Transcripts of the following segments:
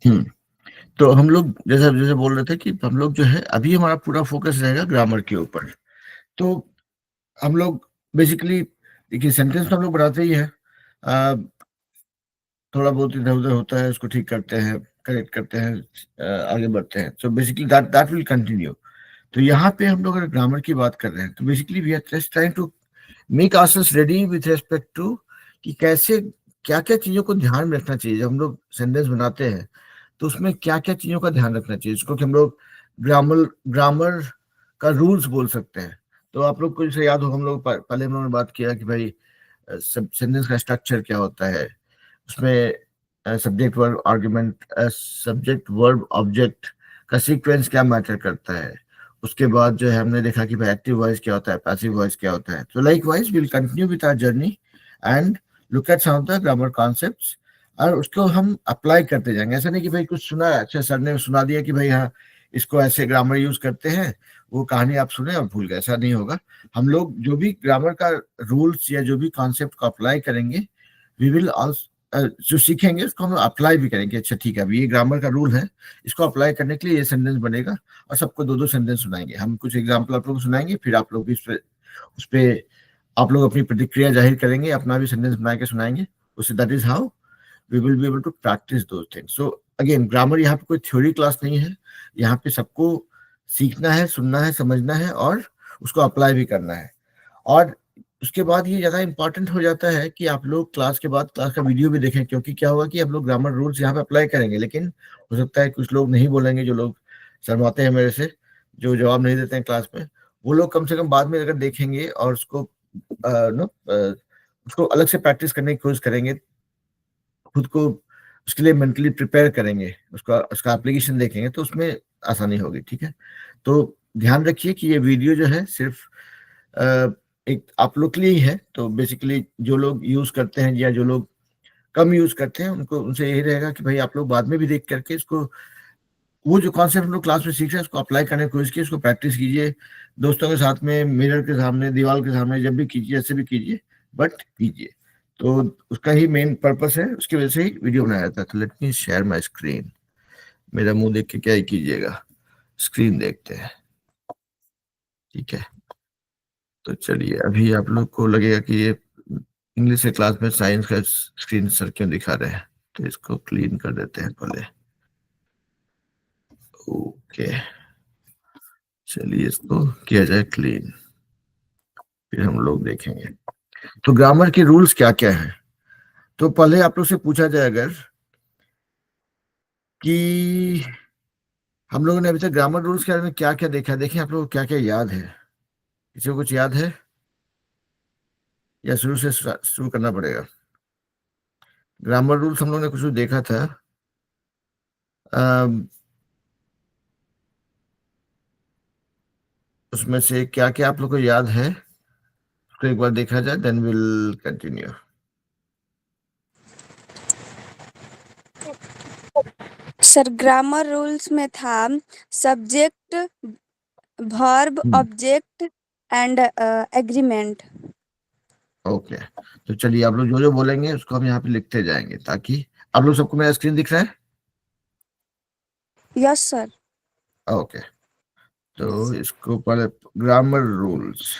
हम्म तो हम लोग जैसे जैसे बोल रहे थे कि हम लोग जो है अभी हमारा पूरा फोकस रहेगा ग्रामर के ऊपर। तो हम लोग बेसिकली देखिए सेंटेंस तो हम लोग बनाते ही हैं, थोड़ा बहुत इधर उधर होता है उसको ठीक करते हैं, करेक्ट करते हैं, आगे बढ़ते हैं। So basically that that will continue. तो यहाँ पे हम लोग अगर ग्रामर की बात कर रहे हैं तो basically we are just trying to make ourselves ready with respect to कि कैसे क्या क्या चीजों को ध्यान में रखना चाहिए। जब हम लोग सेंटेंस बनाते हैं तो उसमें क्या क्या चीजों का ध्यान रखना चाहिए, इसको कि हम लोग ग्रामर ग्रामर का रूल्स बोल सकते हैं। तो आप लोग को जैसे याद हो, हम लोग पहले हम लोगों ने बात किया कि भाई सब सेंटेंस का स्ट्रक्चर क्या होता है, उसमें subject verb argument, subject verb object का सीक्वेंस क्या मैटर करता है। उसके बाद जो है हमने देखा कि भाई एक्टिव वॉइस क्या होता है, पैसिव वॉइस क्या होता है। तो likewise will continue with our journey and look at some of the grammar concepts, और उसको हम अप्लाई करते जाएंगे। ऐसा नहीं कि भाई कुछ सुना है, अच्छा सर ने सुना दिया कि भाई हाँ इसको ऐसे ग्रामर यूज करते हैं, वो कहानी आप सुने और भूल गए, ऐसा नहीं होगा। हम लोग जो भी ग्रामर का रूल्स या जो भी कॉन्सेप्ट को अप्लाई करेंगे, वी विल ऑल्सो जो सीखेंगे उसको हम अप्लाई भी करेंगे। अच्छा ठीक है, अभी ये ग्रामर का रूल है, इसको अप्लाई करने के लिए ये सेंटेंस बनेगा, और सबको दो दो सेंटेंस सुनाएंगे। हम कुछ एग्जाम्पल आप लोग को सुनाएंगे, फिर आप लोग भी उस पे आप लोग अपनी प्रतिक्रिया जाहिर करेंगे, अपना भी सेंटेंस बना के सुनाएंगे। उससे that is how we will be able to practise those things. So again grammar यहाँ पे कोई थ्योरी क्लास नहीं है, यहाँ पे सबको सीखना है, सुनना है, समझना है और उसको अप्लाई भी करना है। और उसके बाद ये ज्यादा इंपॉर्टेंट हो जाता है कि आप लोग क्लास के बाद क्लास का वीडियो भी देखें, क्योंकि क्या होगा कि हम लोग ग्रामर रूल्स यहाँ पे अप्लाई करेंगे, लेकिन हो सकता है कुछ लोग नहीं बोलेंगे, जो लोग शर्माते हैं मेरे से, जो जवाब नहीं देते हैं क्लास में, वो लोग कम से कम बाद में अगर देखेंगे और उसको नो उसको अलग से प्रैक्टिस करने की कोशिश करेंगे, खुद को उसके लिए मेंटली प्रिपेयर करेंगे, उसका उसका एप्लीकेशन देखेंगे, तो उसमें आसानी होगी। ठीक है, तो ध्यान रखिए कि ये वीडियो जो है सिर्फ अ, एक आप लोग के लिए ही है। तो बेसिकली जो लोग यूज करते हैं या जो लोग कम यूज करते हैं, उनको उनसे यही रहेगा कि भाई आप लोग बाद में भी देख करके इसको, वो जो कॉन्सेप्ट हम लोग क्लास में सीख रहे हैं उसको अप्लाई करने की कोशिश कीजिए, उसको प्रैक्टिस कीजिए दोस्तों के साथ में, मिरर के सामने, दीवार के सामने, जब भी कीजिए, ऐसे भी कीजिए, बट कीजिए। तो उसका ही मेन पर्पस है, उसकी वजह से ही वीडियो बनाया था। तो let me share my screen. मेरा मुंह देख के क्या ही कीजिएगा, स्क्रीन देखते हैं। ठीक है, तो चलिए, अभी आप लोग को लगेगा कि ये इंग्लिश के क्लास में साइंस का स्क्रीन सर क्यों दिखा रहे हैं, तो इसको क्लीन कर देते हैं पहले। ओके, चलिए इसको किया जाए क्लीन, फिर हम लोग देखेंगे। तो ग्रामर के रूल्स क्या क्या हैं। तो पहले आप लोग से पूछा जाए अगर कि हम लोगों ने अभी तक ग्रामर रूल्स के बारे में क्या क्या देखा है, देखें आप लोग को क्या क्या याद है, किसी को कुछ याद है या शुरू से शुरू करना पड़ेगा। ग्रामर रूल्स हम लोग ने कुछ देखा था, अम, उसमें से क्या क्या आप लोग को याद है, उसको एक बार देखा जाए, then will continue. Sir grammar rules में था subject, verb, object and agreement. Okay, तो चलिए आप लोग जो जो बोलेंगे उसको हम यहाँ पे लिखते जाएंगे, ताकि आप लोग सबको मेरा स्क्रीन दिख रहा है। Yes sir. ओके, तो इसको पहले ग्रामर रूल्स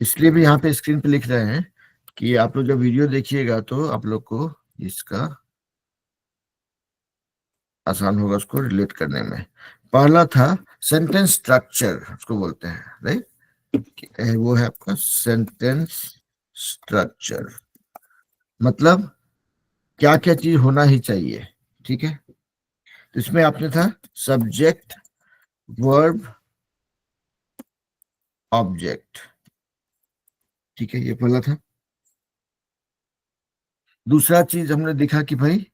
इसलिए भी यहाँ पे स्क्रीन पे लिख रहे हैं कि आप लोग जब वीडियो देखिएगा तो आप लोग को इसका आसान होगा उसको रिलेट करने में। पहला था सेंटेंस स्ट्रक्चर, उसको बोलते हैं, राइट। वो है आपका सेंटेंस स्ट्रक्चर, मतलब क्या क्या चीज होना ही चाहिए। ठीक है, तो इसमें आपने था सब्जेक्ट, वर्ब, ऑब्जेक्ट। ठीक है, ये पहला था। दूसरा चीज हमने देखा कि भाई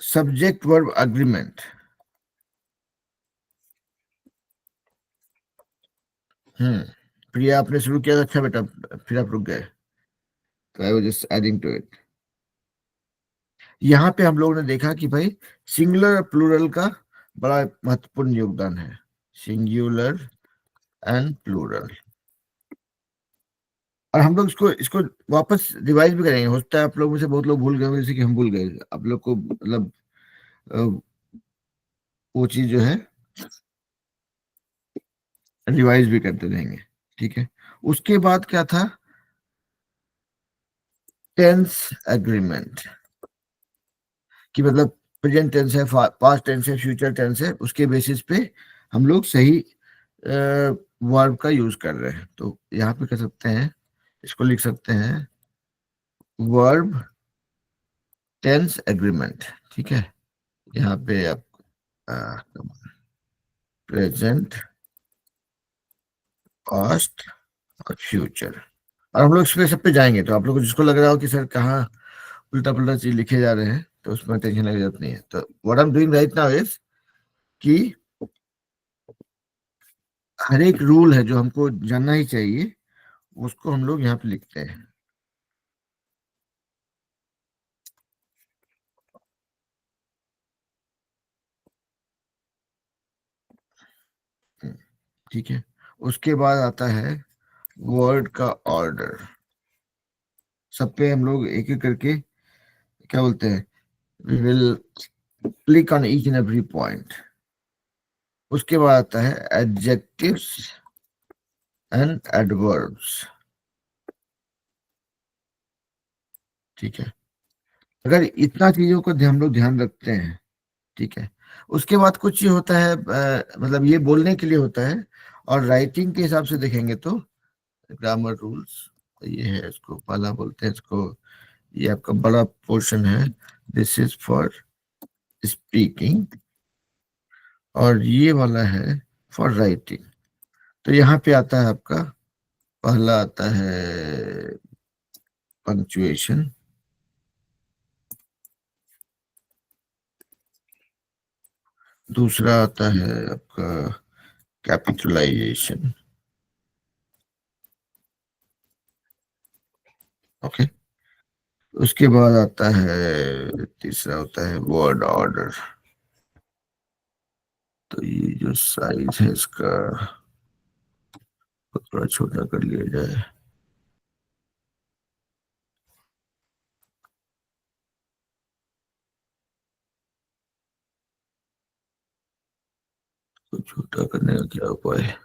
सब्जेक्ट वर्ब अग्रीमेंट। प्रिया आपने शुरू किया था, अच्छा बेटा, फिर आप रुक गए, तो I was just adding to it. यहाँ पे हम लोगों ने देखा कि भाई सिंगुलर और प्लूरल का बड़ा महत्वपूर्ण योगदान है, सिंगुलर एंड प्लूरल। और हम लोग इसको इसको वापस रिवाइज भी करेंगे। हो सकता है आप लोग में से बहुत लोग भूल गए होंगे, जैसे कि हम भूल गए। आप लोग को मतलब वो चीज जो है रिवाइज भी करते रहेंगे, ठीक है। उसके बाद क्या था, टेंस एग्रीमेंट, कि मतलब प्रेजेंट टेंस है, पास्ट टेंस है, फ्यूचर टेंस है, उसके बेसिस पे हम लोग सही वर्ब का यूज कर रहे हैं। तो यहाँ पे कर सकते हैं, इसको लिख सकते हैं वर्ब टेंस एग्रीमेंट, ठीक है। यहाँ पे आप प्रेजेंट, पास्ट और फ्यूचर, और हम लोग इस पे सब पे जाएंगे। तो आप लोग को जिसको लग रहा हो कि सर कहाँ उल्टा पुल्टा चीज लिखे जा रहे हैं, तो उसमें टेंशन लेने की जरूरत नहीं है। तो what I am doing right now is कि हर एक रूल है जो हमको जानना ही चाहिए, उसको हम लोग यहाँ पे लिखते हैं। ठीक है। उसके बाद आता है वर्ड का ऑर्डर। सब पे हम लोग एक एक करके क्या बोलते हैं, we will click on each and every point. उसके बाद आता है एडजेक्टिव्स एंड एडवर्ब्स, ठीक है। अगर इतना चीजों को हम लोग ध्यान रखते हैं, ठीक है। उसके बाद कुछ ये होता है, मतलब ये बोलने के लिए होता है, और राइटिंग के हिसाब से देखेंगे तो ग्रामर रूल्स ये है। इसको पहला बोलते हैं, इसको ये आपका बड़ा पोर्शन है, दिस इज फॉर स्पीकिंग, और ये वाला है फॉर राइटिंग। तो यहाँ पे आता है आपका, पहला आता है पंक्चुएशन, दूसरा आता है आपका कैपिटलाइजेशन, ओके। उसके बाद आता है तीसरा होता है वर्ड ऑर्डर। तो ये जो साइज है इसका को थोड़ा छोटा कर लिया जाए, तो छोटा करने का क्या उपाय है,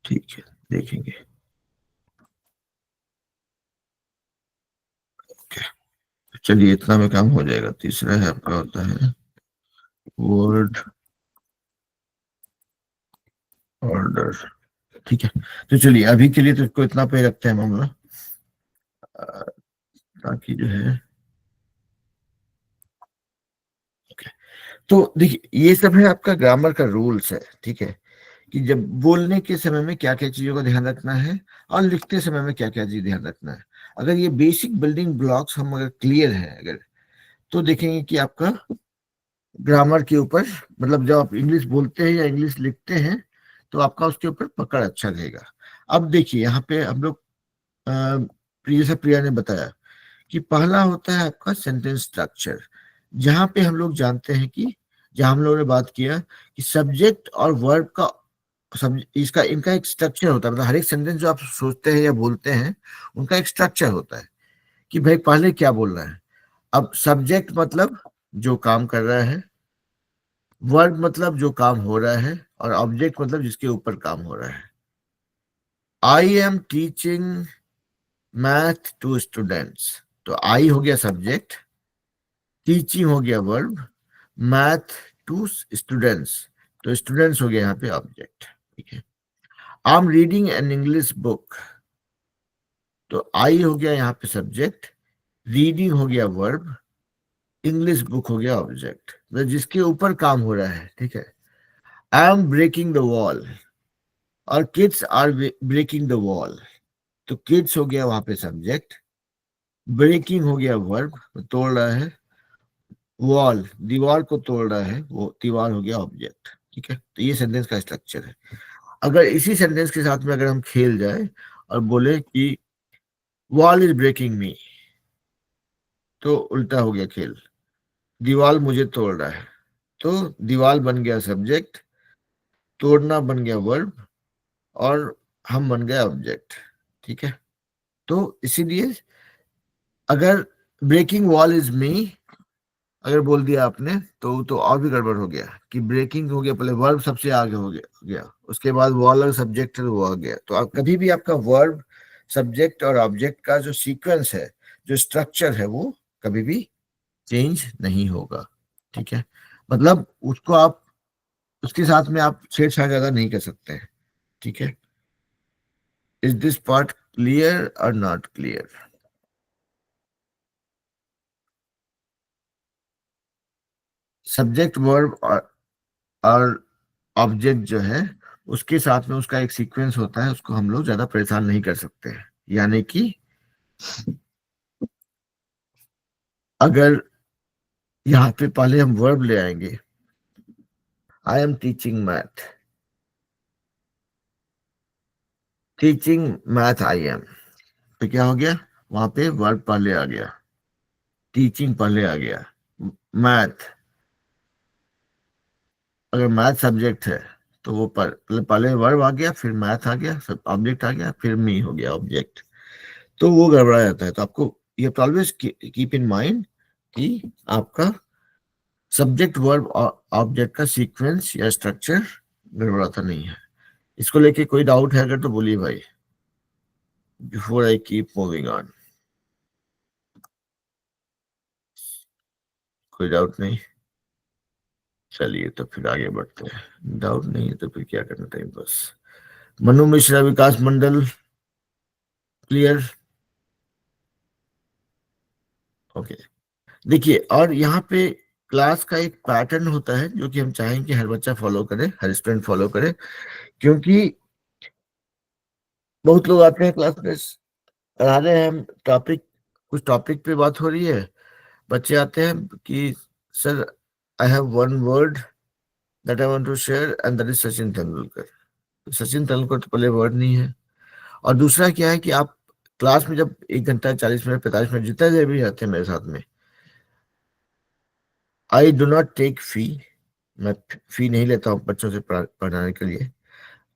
ठीक है देखेंगे। ओके, चलिए इतना में काम हो जाएगा। तीसरा है आपका होता है वर्ड ऑर्डर, ठीक है। तो चलिए अभी के लिए तो इसको इतना पे रखते हैं मामला, ताकि जो है, ओके। तो देखिए ये सब है आपका ग्रामर का रूल्स है, ठीक है, कि जब बोलने के समय में क्या क्या चीजों का ध्यान रखना है, और लिखते समय में क्या क्या चीज ध्यान रखना है। अगर ये बेसिक बिल्डिंग ब्लॉक्स हम अगर क्लियर है अगर, तो देखेंगे कि आपका ग्रामर के ऊपर, मतलब जब आप इंग्लिश बोलते हैं या इंग्लिश लिखते हैं, तो आपका उसके ऊपर पकड़ अच्छा रहेगा। अब देखिए यहाँ पे हम लोग जैसे प्रिया ने बताया कि पहला होता है आपका सेंटेंस स्ट्रक्चर, जहां पे हम लोग जानते हैं कि, जहां हम लोगों ने बात किया कि सब्जेक्ट और वर्ब का, सब इसका इनका एक स्ट्रक्चर होता है। मतलब हर एक सेंटेंस जो आप सोचते हैं या बोलते हैं, उनका एक स्ट्रक्चर होता है कि भाई पहले क्या बोलना है। अब सब्जेक्ट मतलब जो काम कर रहा है, वर्ब मतलब जो काम हो रहा है, और ऑब्जेक्ट मतलब जिसके ऊपर काम हो रहा है। I am teaching math to students, तो आई हो गया सब्जेक्ट, टीचिंग हो गया वर्ब, मैथ टू स्टूडेंट्स, तो स्टूडेंट्स हो गया यहाँ पे ऑब्जेक्ट, ठीक है। I am reading an English book, तो आई हो गया यहाँ पे सब्जेक्ट, रीडिंग हो गया वर्ब, इंग्लिश बुक हो गया ऑब्जेक्ट, तो जिसके ऊपर काम हो रहा है, ठीक है। I am breaking the wall, और kids are breaking the wall, तो किड्स हो गया वहां पे सब्जेक्ट, ब्रेकिंग हो गया वर्ब, तोड़ रहा है, वॉल दीवार को तोड़ रहा है, वो दीवार हो गया ऑब्जेक्ट, ठीक है। तो ये सेंटेंस का स्ट्रक्चर है। अगर इसी सेंटेंस के साथ में अगर हम खेल जाए और बोले कि वॉल इज ब्रेकिंग मी, तो उल्टा हो गया खेल, दीवार मुझे तोड़ रहा है, तो दीवार बन गया सब्जेक्ट, तोड़ना बन गया वर्ब, और हम बन गए ऑब्जेक्ट, ठीक है। तो इसीलिए अगर ब्रेकिंग वॉल इज मी अगर बोल दिया आपने तो और भी गड़बड़ हो गया कि ब्रेकिंग हो गया, पहले वर्ब सबसे आगे हो गया, उसके बाद वॉल और सब्जेक्ट वो आ गया। तो आप कभी भी आपका वर्ब सब्जेक्ट और ऑब्जेक्ट का जो सीक्वेंस है, जो स्ट्रक्चर है, वो कभी भी चेंज नहीं होगा। ठीक है, मतलब उसको आप उसके साथ में आप छेड़छाड़ ज्यादा नहीं कर सकते हैं। ठीक है, इज दिस पार्ट क्लियर और नॉट क्लियर? सब्जेक्ट वर्ब और ऑब्जेक्ट जो है उसके साथ में उसका एक सीक्वेंस होता है, उसको हम लोग ज्यादा परेशान नहीं कर सकते हैं। यानी कि अगर यहाँ पे पहले हम वर्ब ले आएंगे, आई am teaching math, teaching math I am, तो क्या हो गया, वहां पे वर्ब पहले आ गया, टीचिंग पहले आ गया, मैथ, अगर मैथ सब्जेक्ट है तो वो पहले वर्ब आ गया, फिर मैथ आ गया, सब ऑब्जेक्ट आ गया, फिर मी हो गया ऑब्जेक्ट। तो वो गड़बड़ा जाता है। तो आपको ये ऑलवेज कीप इन माइंड कि आपका सब्जेक्ट वर्ब ऑब्जेक्ट का सीक्वेंस या स्ट्रक्चर गड़बड़ाता नहीं है। इसको लेके कोई डाउट है अगर तो बोलिए भाई, before I keep moving on. कोई डाउट नहीं? चलिए तो फिर आगे बढ़ते हैं। डाउट नहीं है तो फिर क्या करना, टाइम बस। मनु मिश्रा विकास मंडल, क्लियर? ओके। देखिए, और यहाँ पे क्लास का एक पैटर्न होता है जो कि हम चाहेंगे कि हर बच्चा फॉलो करे, हर स्टूडेंट फॉलो करे, क्योंकि बहुत लोग आते हैं क्लास में, पढ़ा रहे हैं हम टॉपिक, कुछ टॉपिक पे बात हो रही है, बच्चे आते हैं कि sir I have one word that I want to share and that is Sachin Tendulkar. Sachin Tendulkar तो पहले वर्ड नहीं है। और दूसरा क्या है कि आप क्लास में जब 1 घंटा 40 मिनट 45 मिनट जितना देर भी आते हैं मेरे साथ में, आई डू नॉट टेक फी, मैं फी नहीं लेता हूँ बच्चों से पढ़ाने के लिए,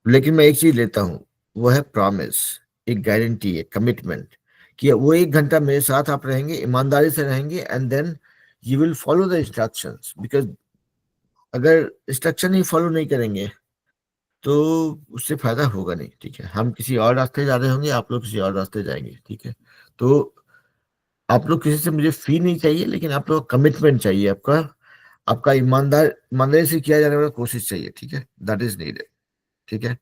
लेकिन मैं एक चीज लेता हूँ, वो है प्रॉमिस, एक गारंटी, एक कमिटमेंट, कि वो 1 घंटा मेरे साथ आप रहेंगे, ईमानदारी से रहेंगे, and then you will follow the instructions. Because अगर इंस्ट्रक्शन ही फॉलो नहीं करेंगे तो उससे फायदा होगा नहीं। ठीक है, हम किसी और रास्ते जा रहे होंगे, आप लोग किसी और रास्ते जाएंगे। ठीक है, तो आप लोग किसी से मुझे फी नहीं चाहिए, लेकिन आप लोग कमिटमेंट चाहिए, आपका आपका ईमानदारी से किया जाने वाला कोशिश चाहिए। ठीक है, दैट इज नीडेड। ठीक है,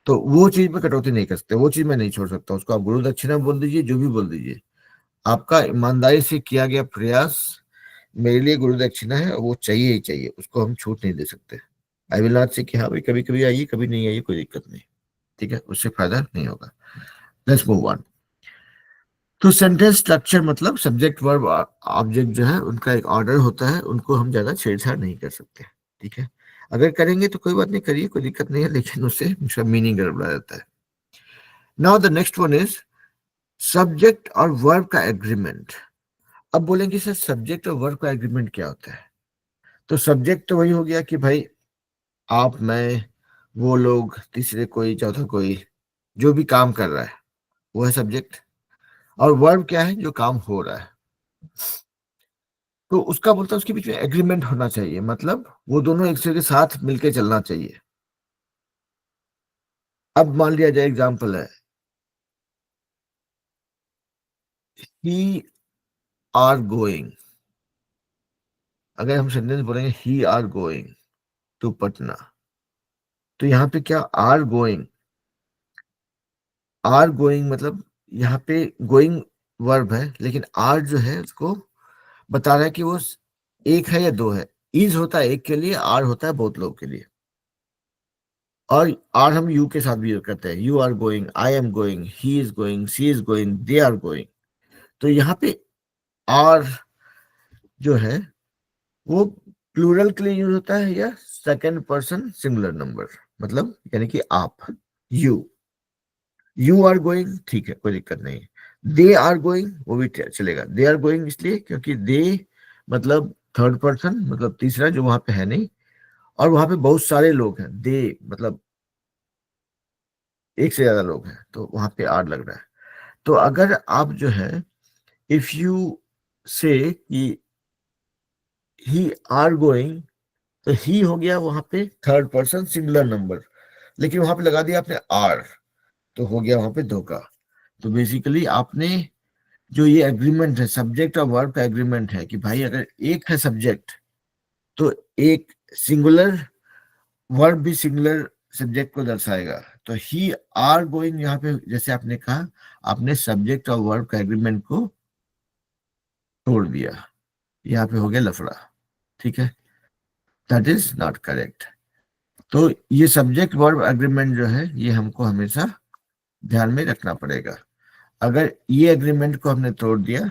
तो वो चीज में कटौती नहीं कर सकते, वो चीज मैं नहीं छोड़ सकता। उसको आप गुरु दक्षिणा बोल दीजिए, जो भी बोल दीजिए, आपका ईमानदारी से किया गया प्रयास मेरे लिए गुरु दक्षिणा है, और वो चाहिए ही चाहिए, उसको हम छूट नहीं दे सकते। आई विल नॉट से कि हाँ भाई कभी कभी आइए कभी नहीं आइए, कोई दिक्कत नहीं। ठीक है, उससे फायदा नहीं होगा। Let's move on. तो सेंटेंस स्ट्रक्चर मतलब सब्जेक्ट वर्ब ऑब्जेक्ट जो है उनका एक ऑर्डर होता है, उनको हम ज्यादा छेड़छाड़ नहीं कर सकते। ठीक है, अगर करेंगे तो कोई बात नहीं, करिए, कोई दिक्कत नहीं है, लेकिन उससे उसका मीनिंग गड़बड़ा जाता है। Now the next one is subject और वर्ब का एग्रीमेंट। अब बोलेंगे सर सब्जेक्ट और वर्ब का एग्रीमेंट क्या होता है? तो सब्जेक्ट तो वही हो गया कि भाई आप, मैं, वो लोग, तीसरे कोई, चौथा कोई, जो भी काम कर रहा है वो है सब्जेक्ट। और वर्ब क्या है? जो काम हो रहा है। तो उसका बोलता है उसके बीच में एग्रीमेंट होना चाहिए, मतलब वो दोनों एक दूसरे के साथ मिलके चलना चाहिए। अब मान लिया जाए एग्जांपल है, ही आर गोइंग, अगर हम सेंटेंस बोलेंगे ही आर गोइंग टू पटना, तो यहाँ पे क्या, आर गोइंग मतलब यहाँ पे गोइंग वर्ब है, लेकिन आर जो है उसको बता रहा है कि वो एक है या दो है। इज होता है एक के लिए, आर होता है बहुत लोग के लिए। और आर हम यू के साथ भी यूज करते हैं, you are going, I am going, he is going, she is going, they are going. तो यहाँ पे आर जो है वो प्लूरल के लिए यूज होता है या सेकंड पर्सन सिंगुलर नंबर, मतलब यानी कि आप, यू, यू आर गोइंग, ठीक है, कोई दिक्कत नहीं। दे आर गोइंग वो भी चलेगा, दे आर गोइंग इसलिए क्योंकि दे मतलब थर्ड पर्सन, मतलब तीसरा जो वहां पे है नहीं, और वहां पे बहुत सारे लोग हैं, दे मतलब एक से ज्यादा लोग हैं तो वहां पे आर लग रहा है। तो अगर आप जो है इफ यू से कि ही आर गोइंग, तो ही हो गया वहां पे थर्ड पर्सन सिंगुलर नंबर, लेकिन वहां पे लगा दिया आपने आर, तो हो गया वहां पे धोखा। तो बेसिकली आपने जो ये एग्रीमेंट है, सब्जेक्ट और वर्ब का एग्रीमेंट है कि भाई अगर एक है सब्जेक्ट तो एक सिंगुलर वर्ब भी सिंगुलर सब्जेक्ट को दर्शाएगा। तो ही आर गोइंग यहाँ पे जैसे आपने कहा, आपने सब्जेक्ट और वर्ब का एग्रीमेंट को तोड़ दिया, यहाँ पे हो गया लफड़ा। ठीक है, दैट इज नॉट करेक्ट। तो ये सब्जेक्ट वर्ब एग्रीमेंट जो है ये हमको हमेशा ध्यान में रखना पड़ेगा। अगर ये एग्रीमेंट को हमने तोड़ दिया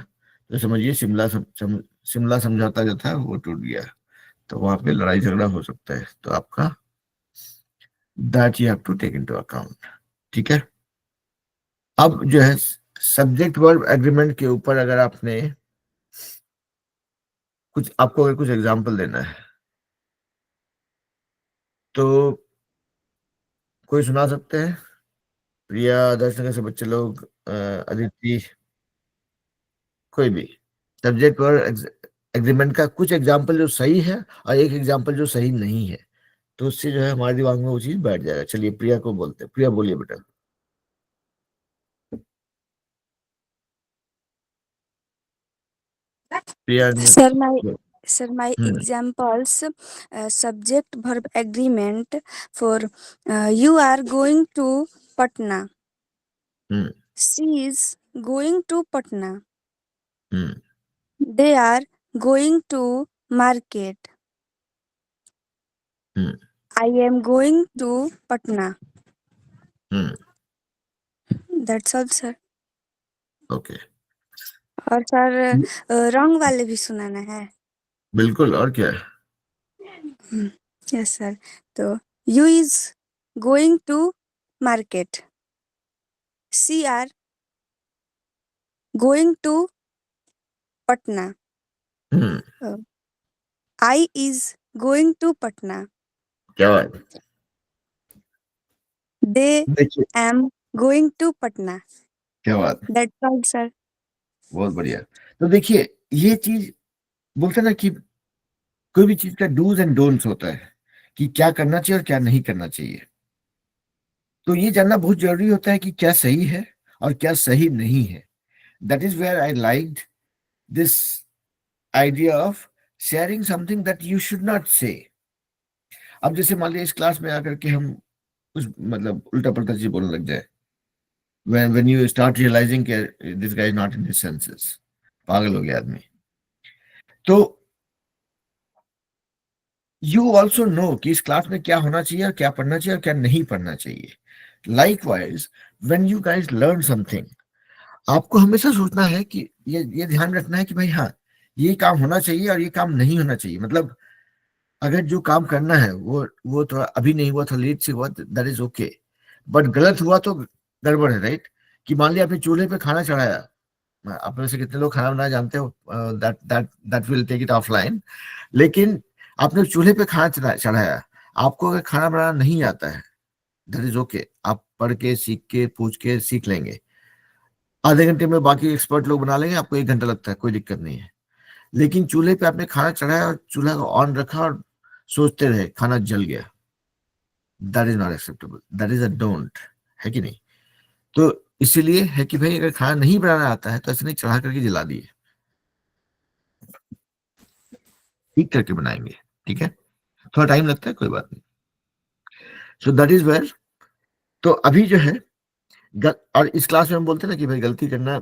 तो समझिए शिमला समझौता जो था वो टूट गया, तो वहां पे लड़ाई झगड़ा हो सकता है। तो आपका that you have to take into account. ठीक है, अब जो है सब्जेक्ट वर्ब एग्रीमेंट के ऊपर अगर आपने कुछ, आपको अगर कुछ एग्जांपल देना है तो कोई सुना सकते हैं? प्रिया, दर्शक से बच्चे लोग, अदिति, कोई भी सब्जेक्ट वर्ब एग्रीमेंट का कुछ एग्जांपल जो सही है और एक एग्जांपल जो सही नहीं है, तो उससे जो है हमारे दिमाग में वो चीज बैठ जाएगा। चलिए प्रिया को बोलते हैं। प्रिया बोलिए बेटा। प्रिया ने Sir, my hmm examples, subject verb agreement for you are going to Patna. Hmm She is going to Patna. Hmm They are going to market. Hmm I am going to Patna. Hmm That's all, sir. Okay, और sir wrong वाले भी सुनाना है? बिल्कुल, और क्या है? Yes sir. तो you is going to market, she are going to Patna, hmm, I is going to Patna, क्या बात। दे देखिए, एम गोइंग टू पटना। क्या बात, दैट्स ऑल सर। बहुत बढ़िया। तो देखिए ये चीज बोलते हैं ना कि कोई भी चीज का डूज एंड डोंट्स होता है कि क्या करना चाहिए और क्या नहीं करना चाहिए। तो ये जानना बहुत जरूरी होता है कि क्या सही है और क्या सही नहीं है। That is where I like this idea of sharing something that you should not say. अब जैसे मान लिया इस क्लास में आकर के हम कुछ मतलब उल्टा पल्टा चीज बोलने लग जाए, when you start realizing कि this guy is not in his senses, पागल हो गया आदमी, तो यू ऑल्सो नो कि इस क्लास में क्या होना चाहिए और क्या पढ़ना चाहिए और क्या नहीं पढ़ना चाहिए। Likewise when you guys learn something, आपको हमेशा सोचना है कि ये ध्यान रखना है कि भाई हाँ, ये काम होना चाहिए और ये काम नहीं होना चाहिए। मतलब अगर जो काम करना है वो थोड़ा अभी नहीं हुआ, थोड़ा लेट से हुआ, दैट इज ओके। बट गलत हुआ तो गड़बड़ है, राइट? कि मान लिया आपने चूल्हे पे खाना चढ़ाया, आप में से कितने लोग खाना बनाना जानते हो, that that that will take it offline. लेकिन आपने चूल्हे पे खाना चढ़ाया, आपको अगर खाना बनाना नहीं आता है, दैट इज ओके, आप पढ़ के सीख के पूछ के सीख लेंगे। आधे घंटे में बाकी एक्सपर्ट लोग बना लेंगे, आपको 1 घंटा लगता है, कोई दिक्कत नहीं है। लेकिन चूल्हे पे आपने खाना चढ़ाया और चूल्हा को ऑन रखा और सोचते रहे खाना जल गया, that is not acceptable, that is a don't, है कि नहीं? तो इसीलिए है कि भाई अगर खाना नहीं बनाना आता है तो ऐसे नहीं चढ़ा करके जला दिए, ठीक करके बनाएंगे। ठीक है, थोड़ा टाइम लगता है, कोई बात नहीं। सो दैट इज वेयर, तो अभी जो है और इस क्लास में हम बोलते हैं ना कि भाई गलती करना,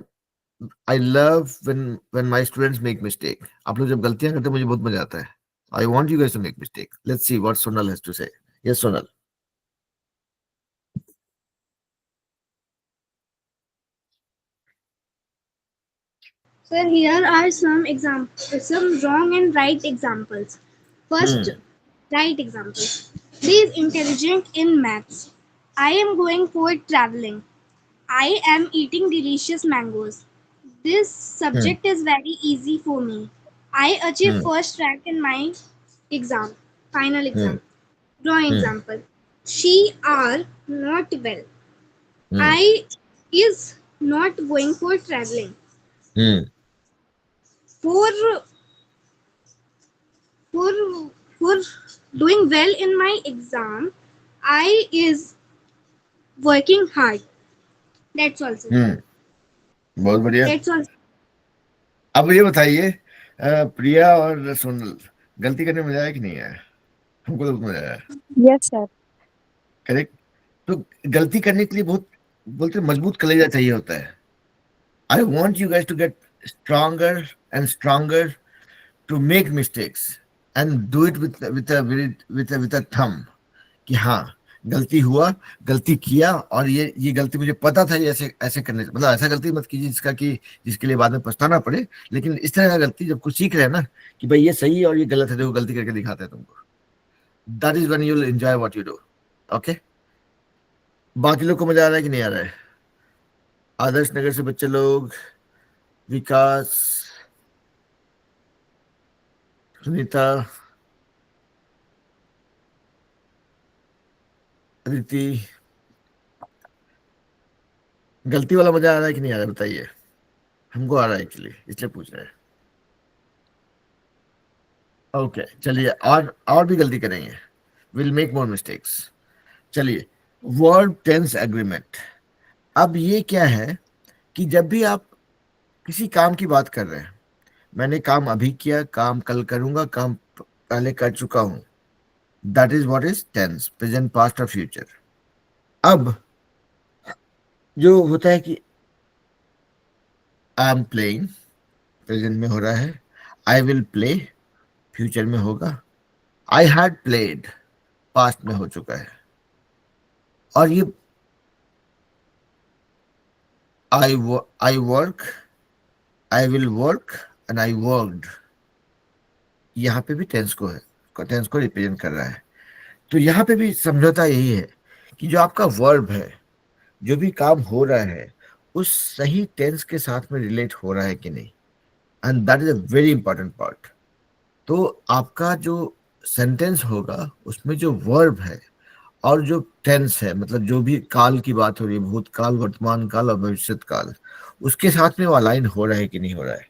I love when my students make mistake. आप लोग जब गलतियां करते हैं मुझे बहुत मजा आता है। I want you guys to make mistake. Let's see what Sonal has to say. Yes Sonal. So here are some examples, some wrong and right examples. First, hmm right example. He is intelligent in maths. I am going for traveling. I am eating delicious mangoes. This hmm subject is very easy for me. I achieved hmm first rank in my exam, final hmm exam. Drawing hmm example. She are not well. I is not going for traveling. For for for doing well in my exam, I is working hard. That's all, sir. बहुत बढ़िया. That's all. अब ये बताइए, प्रिया और सोनल, गलती करने में मजा आया कि नहीं आया? हमको तो मजा आया. Yes sir. करेक्ट. तो गलती करने के लिए बहुत बोलते मजबूत कलेजा चाहिए होता है. I want you guys to get stronger and stronger to make mistakes and do it with a thumb कि हाँ गलती हुआ, गलती किया, और ये गलती मुझे पता था ये ऐसे ऐसे करने, मतलब ऐसा गलती मत कीजिए जिसका कि जिसके लिए बाद में पछताना पड़े, लेकिन इस तरह का गलती जब कुछ सीख रहे हैं ना कि भाई ये सही है और ये गलत है, देखो गलती करके दिखाते हैं तुमको, that is when you will enjoy what you do. Okay. बाकी लोग को मजा आ रहा है कि नहीं आ रहा है? आदर्श नगर से बच्चे लोग, विकास, सुनीता, अदिति, गलती वाला मजा आ रहा है कि नहीं आ रहा है बताइए. हमको आ रहा है एक्चुअली, इसलिए पूछ रहे हैं. ओके चलिए, और भी गलती करेंगे, विल मेक मोर मिस्टेक्स. चलिए, वर्ब टेंस एग्रीमेंट. अब ये क्या है कि जब भी आप किसी काम की बात कर रहे हैं, मैंने काम अभी किया, काम कल करूंगा, काम पहले कर चुका हूं, that is what is tense, present, past और फ्यूचर. अब जो होता है कि आई एम प्लेइंग, प्रेजेंट में हो रहा है, आई विल प्ले, फ्यूचर में होगा, आई हैड प्लेड, पास्ट में हो चुका है, और ये I work, I will work and I worked, यहाँ पे भी टेंस को रिप्रेजेंट कर रहा है. तो यहाँ पे भी समझौता यही है कि जो आपका वर्ब है, जो भी काम हो रहा है, उस सही टेंस के साथ में रिलेट हो रहा है कि नहीं, and that is a very important part. तो आपका जो सेंटेंस होगा उसमें जो वर्ब है और जो टेंस है, मतलब जो भी काल की बात हो रही है, भूतकाल, वर्तमान काल और भविष्य काल, उसके साथ में वो अलाइन हो रहा है कि नहीं हो रहा है,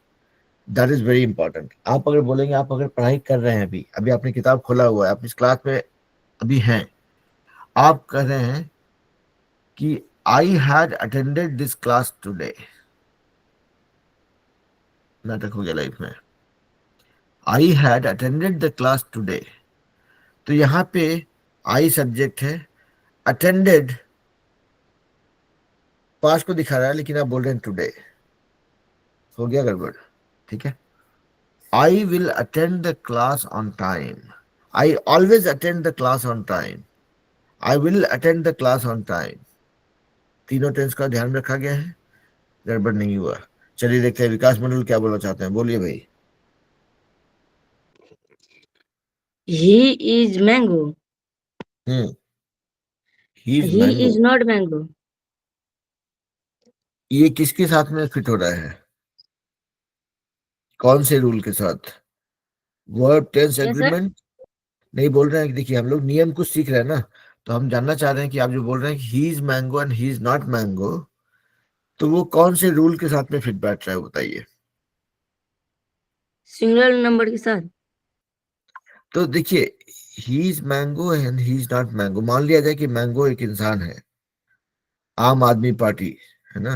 दैट इज वेरी इंपॉर्टेंट. आप अगर बोलेंगे, आप अगर पढ़ाई कर रहे हैं, अभी अभी आपने किताब खोला हुआ है, आप इस क्लास में अभी हैं, आप कह रहे हैं कि I had attended this class today, नाटक हो गया लाइफ में. I had attended the class today, तो यहाँ पे आई सब्जेक्ट है, अटेंडेड पास्ट को दिखा रहा है, लेकिन आप बोल रहे हैं टुडे, हो गया गड़बड़. ठीक है. I will attend the class on time, I always attend the class on time, I will attend the class on time. तीनों टेंस का ध्यान रखा गया है, गड़बड़ नहीं हुआ. चलिए देखते हैं विकास मंडल क्या बोलना चाहते हैं, बोलिए भाई. He is mango. He is He mango. is not mango. ये किसके साथ में फिट हो रहा है, कौन से रूल के साथ? Verb tense Yes, sir. Agreement नहीं बोल रहे हैं कि देखिए हम लोग नियम कुछ सीख रहे हैं ना, तो हम जानना चाह रहे हैं कि आप जो बोल रहे हैं कि he is mango and he is not mango, तो वो कौन से रूल के साथ में फिट बैठ रहा है बताइए. सिंगल नंबर के साथ. तो देखिए, he is mango and he is not mango, मान लिया जाए कि मैंगो एक इंसान है, आम आदमी पार्टी है ना,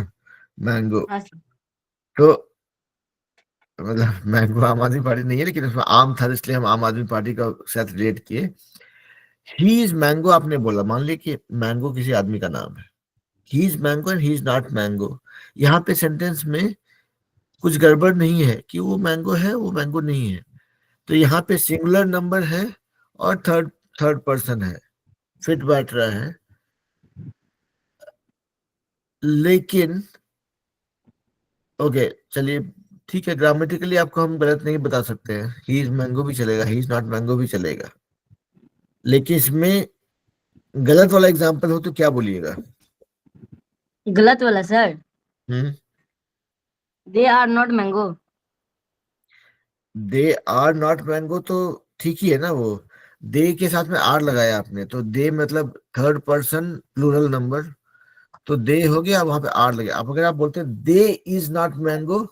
मैंगो. हाँ सर. तो मतलब मैंगो आम आदमी पार्टी नहीं है, लेकिन उसमें आम था इसलिए हम आम आदमी पार्टी का साथ रिलेट किए. ही इज मैंगो आपने बोला, मान लिया कि मैंगो किसी आदमी का नाम है, he is mango and he is not mango. यहाँ पे सेंटेंस में कुछ गड़बड़ नहीं है कि वो मैंगो है, वो मैंगो नहीं है. तो यहाँ पे सिंगुलर नंबर है और थर्ड पर्सन है, फिट बैठ रहा है. लेकिन ओके चलिए ठीक है, ग्रामेटिकली आपको हम गलत नहीं बता सकते हैं, ही इज मैंगो भी चलेगा, ही इज नॉट मैंगो भी चलेगा. लेकिन इसमें गलत वाला एग्जांपल हो तो क्या बोलिएगा? गलत वाला sir. Hmm. They are not mango. They are not mango तो ठीक ही है ना, वो दे के साथ में आर लगाया आपने, तो दे मतलब थर्ड पर्सन प्लूरल नंबर, तो दे हो गया, वहां पे आर लगे। अब अगर आप बोलते हैं दे इज नॉट मैंगो,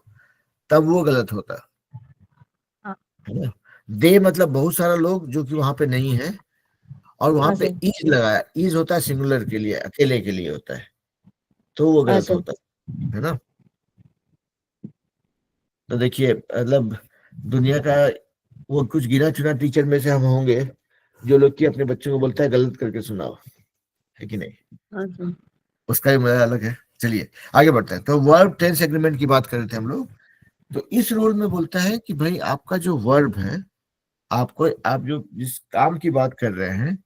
तब वो गलत होता हाँ। है ना। दे मतलब बहुत सारा लोग जो कि वहां पे नहीं है, और वहां हाँ पे सर। इज लगाया। इज होता है सिंगुलर के लिए, अकेले के लिए होता है, तो वो हाँ गलत सर। होता है ना। तो देखिए मतलब दुनिया का वो कुछ गिना चुना टीचर में से हम होंगे जो लोग कि अपने बच्चों को बोलता है गलत करके सुनाओ, है कि नहीं। हाँ सर। उसका भी मजा अलग है। चलिए आगे बढ़ते हैं। तो वर्ब टेंस एग्रीमेंट की बात कर रहे थे हम लोग। तो इस रूल में बोलता है कि भाई आपका जो वर्ब है, आपको आप जो जिस काम की बात कर रहे हैं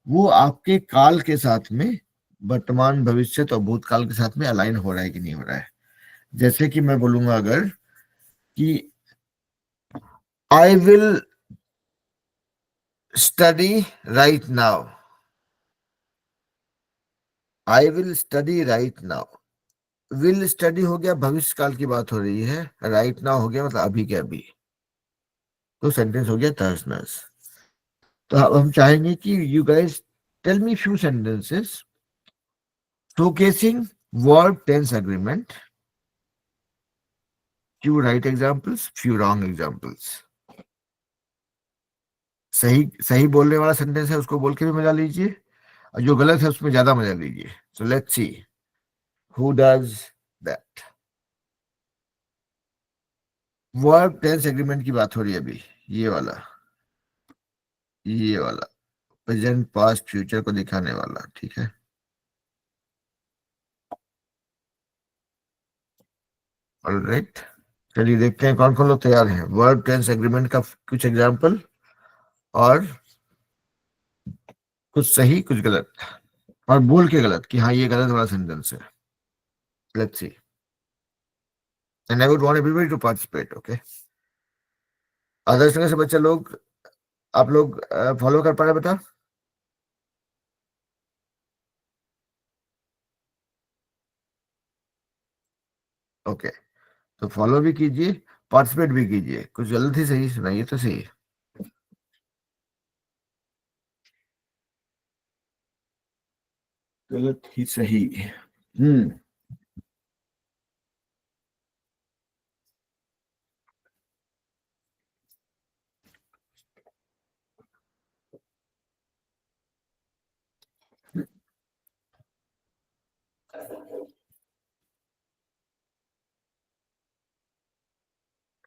वो आपके काल के साथ में, वर्तमान भविष्य और भूतकाल के साथ में अलाइन हो रहा है कि नहीं हो रहा है। जैसे कि मैं बोलूंगा अगर कि I will study right now, I will study right now. Will study हो गया, भविष्य काल की बात हो रही है। राइट नाउ हो गया मतलब अभी के अभी। तो सेंटेंस हो गया तहस नहस। तो अब हम चाहेंगे कि you guys tell me few sentences showcasing verb tense agreement, few right examples, few wrong examples। सही सही बोलने वाला सेंटेंस है उसको बोल के भी मजा लीजिए, और जो गलत है उसमें ज्यादा मजा लीजिए। So let's see who does that. Verb tense agreement की बात हो रही है अभी, ये वाला, ये वाला प्रेजेंट पास्ट फ्यूचर को दिखाने वाला, ठीक है। ऑलराइट, चलिए देखते हैं कौन कौन लोग तैयार हैं। वर्ब टेंस एग्रीमेंट का कुछ एग्जाम्पल, और कुछ सही कुछ गलत, और बोल के गलत कि हाँ ये गलत वाला सेंटेंस है। Let's see, and I would want everybody to participate, okay. Others से बच्चे लोग, आप लोग फॉलो कर पा रहे बेटा? ओके, तो फॉलो भी कीजिए, पार्टिसिपेट भी कीजिए। कुछ गलत ही सही सुनाइए तो सही। गलत ही सही। हम्म।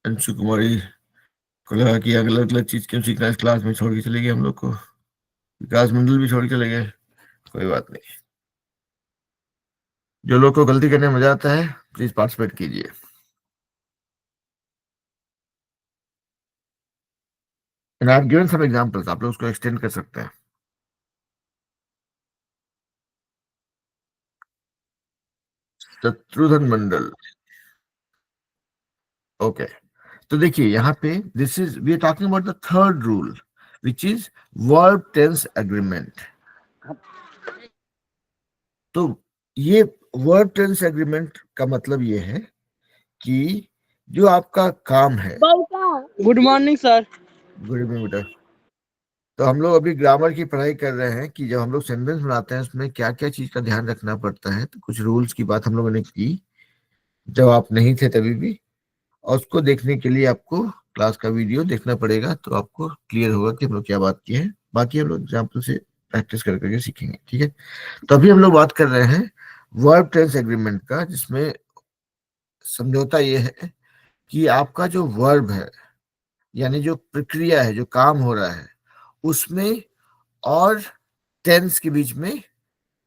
अंशु कुमारी को लगा कि अलग अलग चीज क्यों सीखना, इस क्लास में छोड़ के चले गए हम लोग को। विकास मंडल भी छोड़ के चले गए, कोई बात नहीं। जो लोग को गलती करने में मजा आता है प्लीज पार्टिसिपेट कीजिए। And I have given some examples, आप लोग उसको एक्सटेंड कर सकते हैं। शत्रुघ्न मंडल, ओके। तो देखिए यहाँ पे this is we are talking about the third rule which is verb tense agreement. तो ये वर्ब टेंस एग्रीमेंट का मतलब ये है कि जो आपका काम है। Good morning sir. Good evening बेटा। तो हम लोग अभी ग्रामर की पढ़ाई कर रहे हैं कि जब हम लोग सेंटेंस बनाते हैं उसमें क्या क्या चीज का ध्यान रखना पड़ता है। तो कुछ रूल्स की बात हम लोगों ने की जब आप नहीं थे तभी भी, और उसको देखने के लिए आपको क्लास का वीडियो देखना पड़ेगा, तो आपको क्लियर होगा कि हम लोग क्या बात की है। बाकी हम लोग एग्जाम्पल से प्रैक्टिस कर करके सीखेंगे, ठीक है। तो अभी हम लोग बात कर रहे हैं वर्ब टेंस एग्रीमेंट का, जिसमें समझौता ये है कि आपका जो वर्ब है, यानी जो प्रक्रिया है, जो काम हो रहा है, उसमें और टेंस के बीच में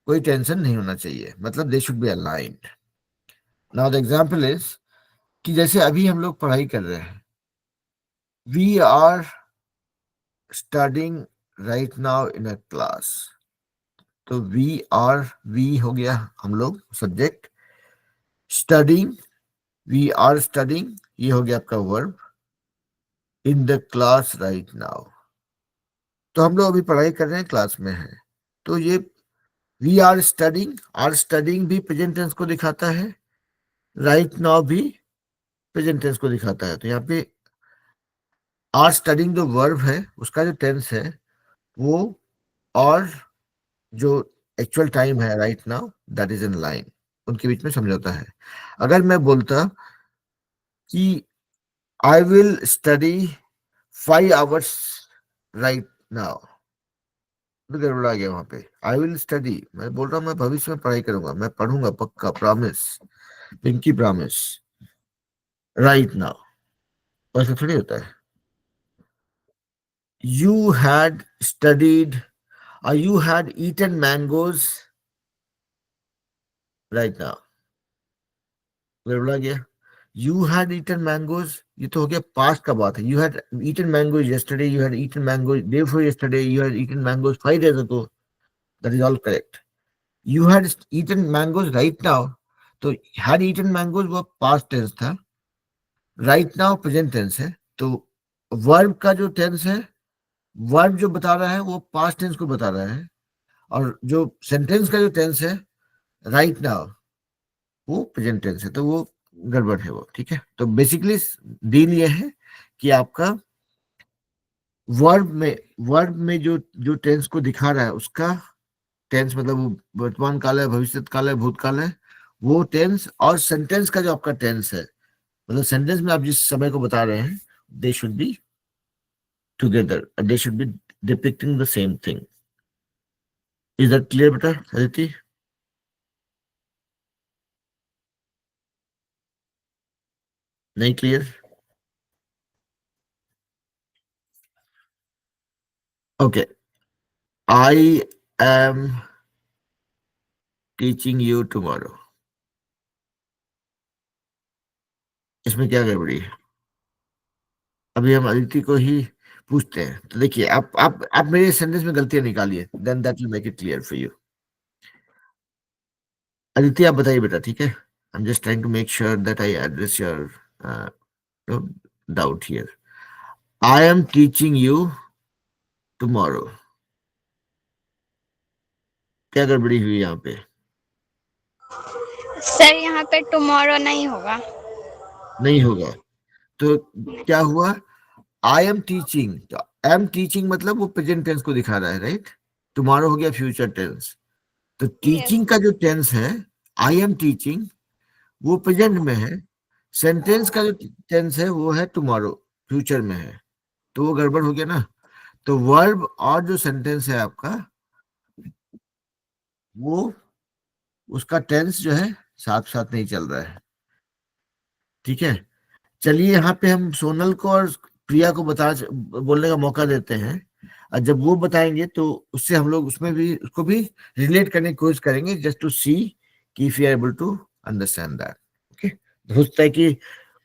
कोई टेंशन नहीं होना चाहिए, मतलब they should be aligned. Now the example is कि जैसे अभी हम लोग पढ़ाई कर रहे हैं, we are studying right now in a class. तो वी हो गया हम लोग subject, studying, we are studying ये हो गया आपका verb, in the class right now. तो हम लोग अभी पढ़ाई कर रहे हैं, क्लास में है। तो ये वी आर स्टडिंग भी प्रेजेंट टेंस को दिखाता है, राइट नाउ भी प्रेजेंट टेंस को दिखाता है। तो यहाँ पे आर स्टडिंग जो वर्ब है उसका जो टेंस है वो और जो एक्चुअल टाइम है right now, that is in line, उनके बीच में समझौता है। अगर मैं बोलता कि I will study 5 hours right now, तो गड़बड़ा गया वहां पे। आई विल स्टडी, मैं बोल रहा हूँ मैं भविष्य में पढ़ाई करूंगा, मैं पढ़ूंगा पक्का, promise, pinky promise, right now, ऐसा थोड़ी होता है। You had studied, you had eaten mangoes right now, गड़बड़ा गया। You had eaten mangoes, ये तो हो गया पास्ट का बात है। You had eaten mangoes yesterday, you had eaten mangoes day before yesterday, you had eaten mangoes 5 days ago, that is all correct। You had eaten mangoes right now, तो had eaten mangoes वो past tense था, right now present tense है। तो verb का जो tense है, verb जो बता रहा है वो past tense को बता रहा है, और जो sentence का जो tense है right now वो प्रेजेंट टेंस है, तो वो गड़बड़ है वो, ठीक है। तो बेसिकली डील ये है कि आपका वर्ब में जो जो टेंस को दिखा रहा है उसका टेंस, मतलब वो वर्तमान काल है, भविष्य काल है, भूतकाल है, वो टेंस, और सेंटेंस का जो आपका टेंस है, मतलब सेंटेंस में आप जिस समय को बता रहे हैं, दे should be together, they should B depicting the same thing. Is that clear बेटा अदिति? नहीं clear? Okay, I am teaching you tomorrow, इसमें क्या गड़बड़ी है? अभी हम अदिति को ही पूछते हैं। तो देखिए, आप मेरे सेंटेंस में गलतियां निकालिए, then that will make it clear for you. Aditi आप बताइए बेटा, ठीक है? I am just trying to make sure that I address your doubt here. I am teaching you tomorrow, क्या गड़बड़ी हुई यहाँ पे? सर यहाँ पे टुमारो नहीं होगा। नहीं होगा तो क्या हुआ? आई एम टीचिंग, तो आई एम टीचिंग मतलब वो प्रेजेंट टेंस को दिखा रहा है, राइट? टुमारो हो गया फ्यूचर टेंस। तो टीचिंग का जो टेंस है, आई एम टीचिंग, वो प्रेजेंट में है। सेंटेंस का जो टेंस है वो है टुमारो, फ्यूचर में है, तो वो गड़बड़ हो गया ना। तो वर्ब और जो सेंटेंस है आपका, वो उसका टेंस जो है साथ साथ नहीं चल रहा है, ठीक है। चलिए यहाँ पे हम सोनल को और प्रिया को बोलने का मौका देते हैं, और जब वो बताएंगे तो उससे हम लोग उसमें भी उसको भी रिलेट करने की कोशिश करेंगे, जस्ट टू सी कि if you are able to understand that. Okay, हो सकता है कि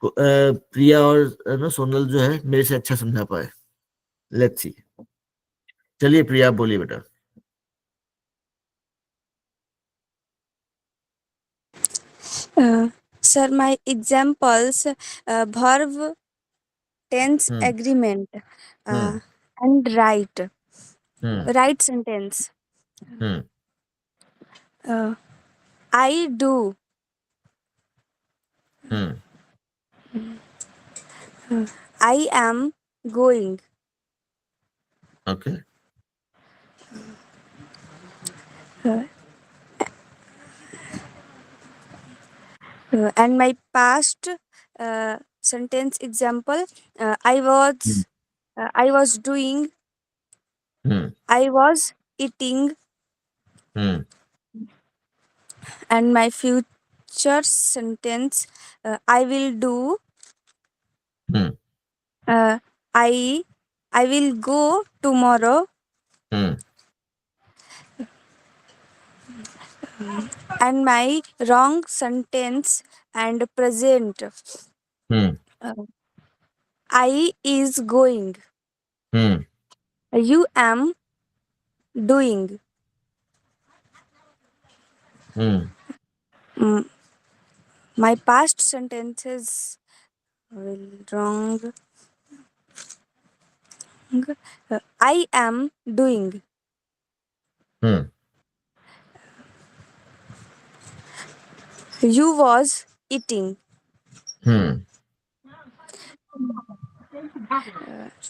प्रिया और सोनल जो है मेरे से अच्छा समझा पाए। Let's see. चलिए प्रिया बोलिए बेटा। Sir my examples verb tense hmm agreement hmm and hmm right sentence. Hmm uh, I do, hmm I am going, okay and my past sentence example, I was doing, hmm I was eating, hmm and my future sentence, I will do, hmm uh, I I will go tomorrow, hmm and my wrong sentence and present, hmm I is going, hmm you am doing, hmm mm, my past sentences will wrong, I am doing, hmm you was eating, hmm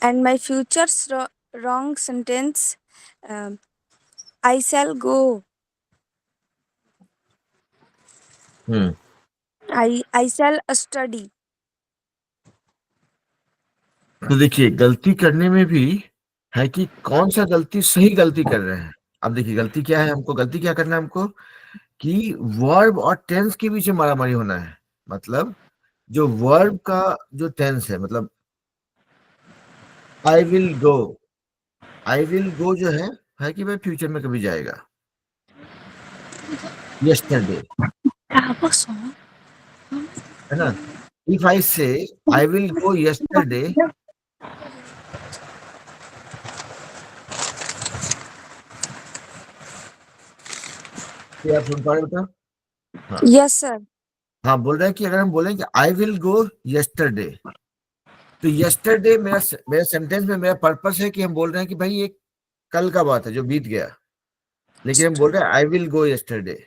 and my future's wrong sentence, I shall go, I shall study. तो देखिए गलती करने में भी है कि कौन सा गलती सही गलती कर रहे हैं। अब देखिए गलती क्या है, हमको गलती क्या करना है, हमको कि वर्ब और टेंस के बीच में मारामारी होना है। मतलब जो वर्ब का जो टेंस है, मतलब I will go, I will go जो है कि भाई फ्यूचर में कभी जाएगा। यस्टरडे है ना। इफ आई से आई विल गो यस्टरडे, क्या आप सुन पा रहे हो बेटा? हाँ Yes, sir. हाँ, बोल रहे हैं कि अगर हम बोलें कि आई विल गो यस्टरडे, तो यस्टरडे मेरा सेंटेंस में मेरा पर्पस है कि हम बोल रहे हैं कि भाई ये कल का बात है जो बीत गया, लेकिन हम बोल रहे हैं आई विल गो यस्टरडे।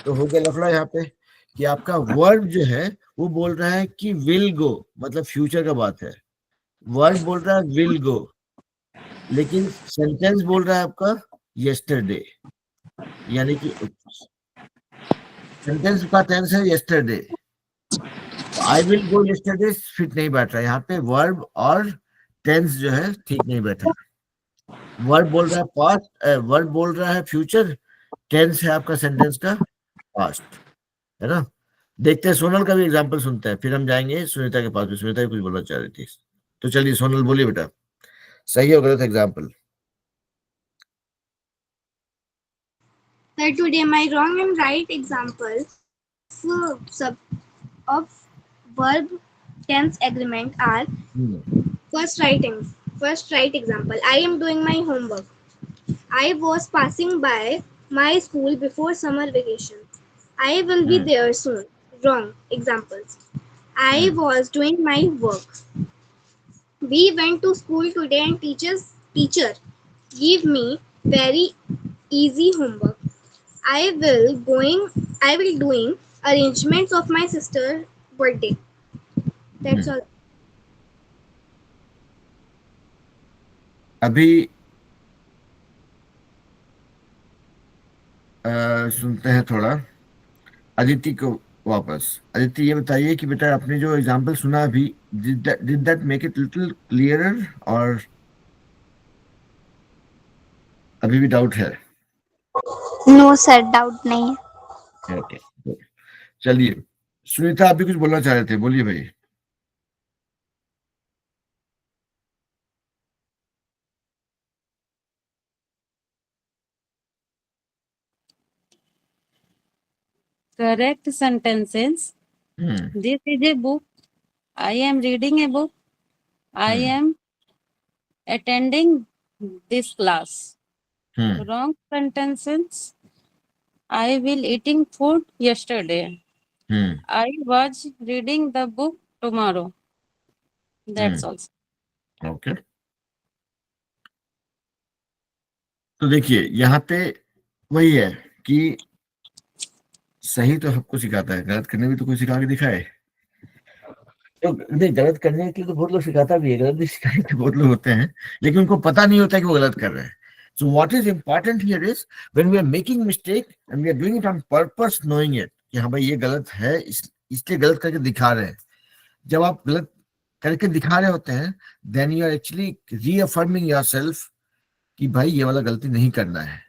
तो हो गया लफड़ा यहाँ पे कि आपका वर्ब जो है वो बोल रहा है कि विल गो, मतलब फ्यूचर का बात है। वर्ब बोल रहा है विल गो, लेकिन सेंटेंस बोल रहा है आपका यस्टरडे, यानी कि सेंटेंस का टेंस है yesterday. I will go yesterday fit नहीं बैठ रहा यहाँ पे, वर्ब और टेंस जो है ठीक नहीं बैठा। वर्ब बोल रहा है पास्ट, वर्ब बोल रहा है फ्यूचर, टेंस है आपका सेंटेंस का पास्ट, है ना। देखते हैं सोनल का भी एग्जांपल सुनते हैं, फिर हम जाएंगे सुनीता के पास भी। सुनीता भी कुछ बोलना चाह रही थी, तो चलिए सोनल बोलिए बेटा, सही हो गलत example. Sir, today my wrong and right examples of verb tense agreement are first right example. I am doing my homework. I was passing by my school before summer vacation. I will be there soon. Wrong examples. I was doing my work. We went to school today and teacher gave me very easy homework. I will doing arrangements of my sister's birthday. That's all. अभी सुनते हैं थोड़ा अदिति को वापस। अदिति ये बताइए कि बेटा आपने जो एग्जांपल सुना अभी, did that make it little clearer और अभी भी डाउट है? नो सर, डाउट नहीं है। ओके, चलिए सुनीता आप भी कुछ बोलना चाह रहे थे, बोलिए भाई। Correct sentences. This is a book. I am reading a book. I am attending this class. Wrong sentences. I will eating food yesterday. I was reading the book tomorrow. That's all. Okay, तो देखिए यहाँ पे वही है कि सही तो सबको सिखाता है, गलत करने भी तो कोई सिखा के दिखाए। तो नहीं, गलत करने के लिए तो बहुत लोग सिखाता भी है, गलत भी सिखाने के बहुत लोग होते हैं, लेकिन उनको पता नहीं होता कि वो गलत कर रहे हैं। So what is important here is when we are making mistake and we are doing it on purpose, knowing it कि हाँ भाई ये गलत है, इसलिए गलत करके दिखा रहे हैं। जब आप गलत करके दिखा रहे होते हैं, then you are actually reaffirming yourself कि भाई ये वाला गलती नहीं करना है।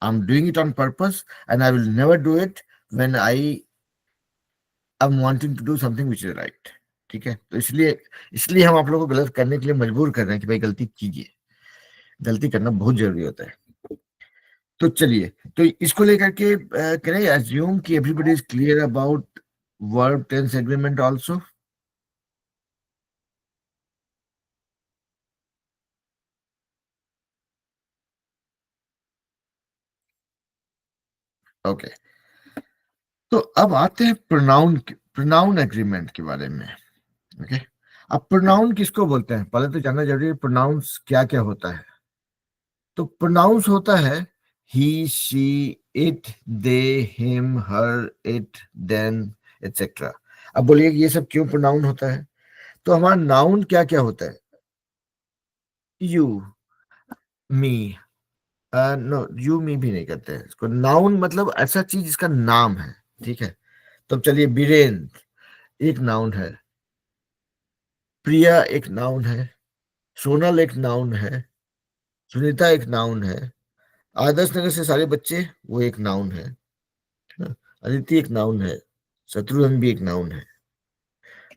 I am doing it on purpose and I will never do it when I am wanting to do something which is right. ठीक है, तो इसलिए हम आप लोगों को गलत करने के लिए मजबूर कर रहे हैं कि भाई गलती कीजिए, गलती करना बहुत जरूरी होता है। तो चलिए, तो इसको लेकर के कैन आई अज्यूम कि everybody is clear about verb tense agreement also? Okay, तो अब आते हैं प्रोनाउन एग्रीमेंट के बारे में। ओके, अब प्रोनाउन किसको बोलते हैं, पहले तो जानना जरूरी है प्रोनाउंस क्या क्या होता है। तो प्रोनाउंस होता है he, she, it, they, him, her, it, them, etcetera. अब बोलिए ये सब क्यों प्रोनाउन होता है? तो हमारा नाउन क्या क्या होता है? यू, मी, नो, यू मी भी नहीं करते हैं इसको। नाउन मतलब ऐसा चीज जिसका नाम है, ठीक है। तो तो चलिए, बीरेंद्र एक नाउन है, प्रिया एक नाउन है, सोनल एक नाउन है, सुनीता एक नाउन है, आदर्श नगर से सारे बच्चे वो एक नाउन है, अदिति एक नाउन है, शत्रुघ्न भी एक नाउन है,